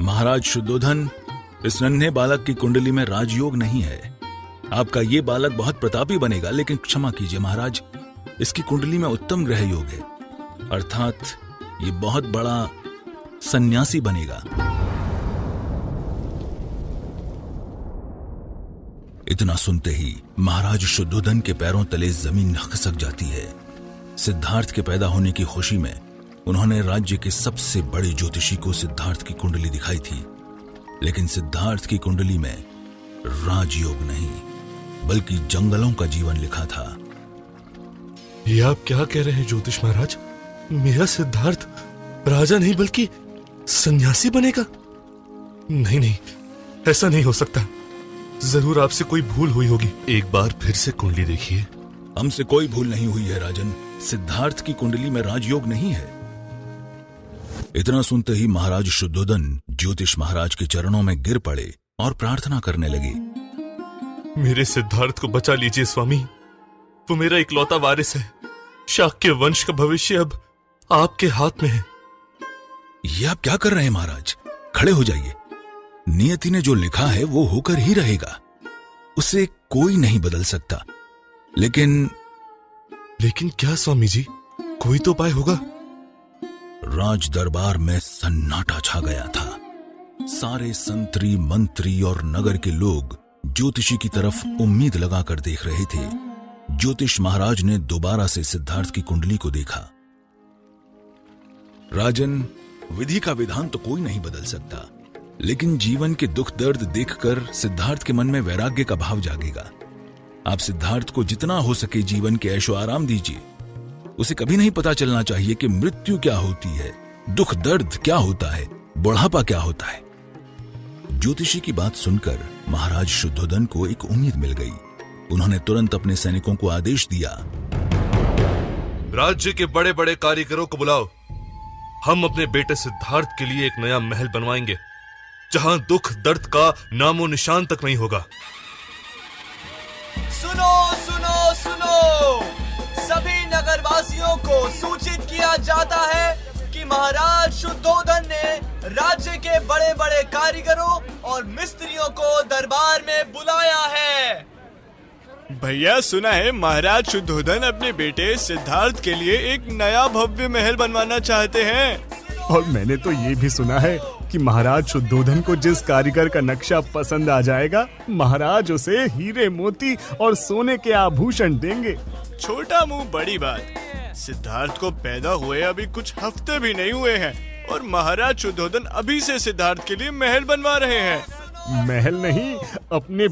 महाराज शुद्धोधन, इस नन्हे बालक की कुंडली में राजयोग नहीं है। आपका ये बालक बहुत प्रतापी बनेगा, लेकिन क्षमा कीजिए महाराज, इसकी कुंडली में उत्तम ग्रह योग है, अर्थात ये बहुत बड़ा सन्यासी बनेगा। इतना सुनते ही महाराज शुद्धोधन के पैरों तले जमीन खिसक जाती है। सिद्धार्थ के पैदा होने की खुशी में उन्होंने राज्य के सबसे बड़े ज्योतिषी को सिद्धार्थ की कुंडली दिखाई थी, लेकिन सिद्धार्थ की कुंडली में राजयोग नहीं बल्कि जंगलों का जीवन लिखा था। ये आप क्या कह रहे हैं ज्योतिष महाराज? मेरा सिद्धार्थ राजा नहीं बल्कि सन्यासी बनेगा? नहीं नहीं, ऐसा नहीं हो सकता। जरूर आपसे कोई भूल हुई होगी। एक बार फिर से कुंडली देखिए। हमसे कोई भूल नहीं हुई है राजन, सिद्धार्थ की कुंडली में राजयोग नहीं है। इतना सुनते ही महाराज शुद्धोधन ज्योतिष महाराज के चरणों में गिर पड़े और प्रार्थना करने लगे। मेरे सिद्धार्थ को बचा लीजिए स्वामी, वो मेरा इकलौता वारिस है। शाक्य वंश का भविष्य अब आपके हाथ में है। ये आप क्या कर रहे हैं महाराज? खड़े हो जाइए। नियति ने जो लिखा है वो होकर ही रहेगा, उसे कोई नहीं बदल सकता। लेकिन क्या स्वामी जी? कोई तो उपाय होगा। राज दरबार में सन्नाटा छा गया था। सारे संतरी, मंत्री और नगर के लोग ज्योतिषी की तरफ उम्मीद लगाकर देख रहे थे। ज्योतिष महाराज ने दोबारा से सिद्धार्थ की कुंडली को देखा। राजन, विधि का विधान तो कोई नहीं बदल सकता, लेकिन जीवन के दुख दर्द देखकर सिद्धार्थ के मन में वैराग्य का भाव जागेगा। आप सिद्धार्थ को जितना हो सके जीवन के ऐशो आराम दीजिए। उसे कभी नहीं पता चलना चाहिए कि मृत्यु क्या होती है, दुख दर्द क्या होता है, बुढ़ापा क्या होता है। ज्योतिषी की बात सुनकर महाराज शुद्धोधन को एक उम्मीद मिल गई। उन्होंने तुरंत अपने सैनिकों को आदेश दिया, राज्य के बड़े बड़े कारीगरों को बुलाओ। हम अपने बेटे सिद्धार्थ के लिए एक नया महल बनवाएंगे, जहां दुख दर्द का नामो निशान तक नहीं होगा। सुनो सुनो सुनो, सभी नगरवासियों को सूचित किया जाता है कि महाराज शुद्धोधन ने राज्य के बड़े बड़े कारीगरों और मिस्त्रियों को दरबार में बुलाया है। भैया, सुना है महाराज शुद्धोधन अपने बेटे सिद्धार्थ के लिए एक नया भव्य महल बनवाना चाहते हैं। और मैंने तो ये भी सुना है कि महाराज शुद्धोधन को जिस कारीगर का नक्शा पसंद आ जाएगा, महाराज उसे हीरे मोती और सोने के आभूषण देंगे। छोटा मुंह बड़ी बात। सिद्धार्थ को पैदा हुए अभी कुछ हफ्ते भी नहीं हुए हैं और महाराज शुद्धोधन अभी से सिद्धार्थ के लिए महल बनवा रहे हैं। महल नहीं, अपने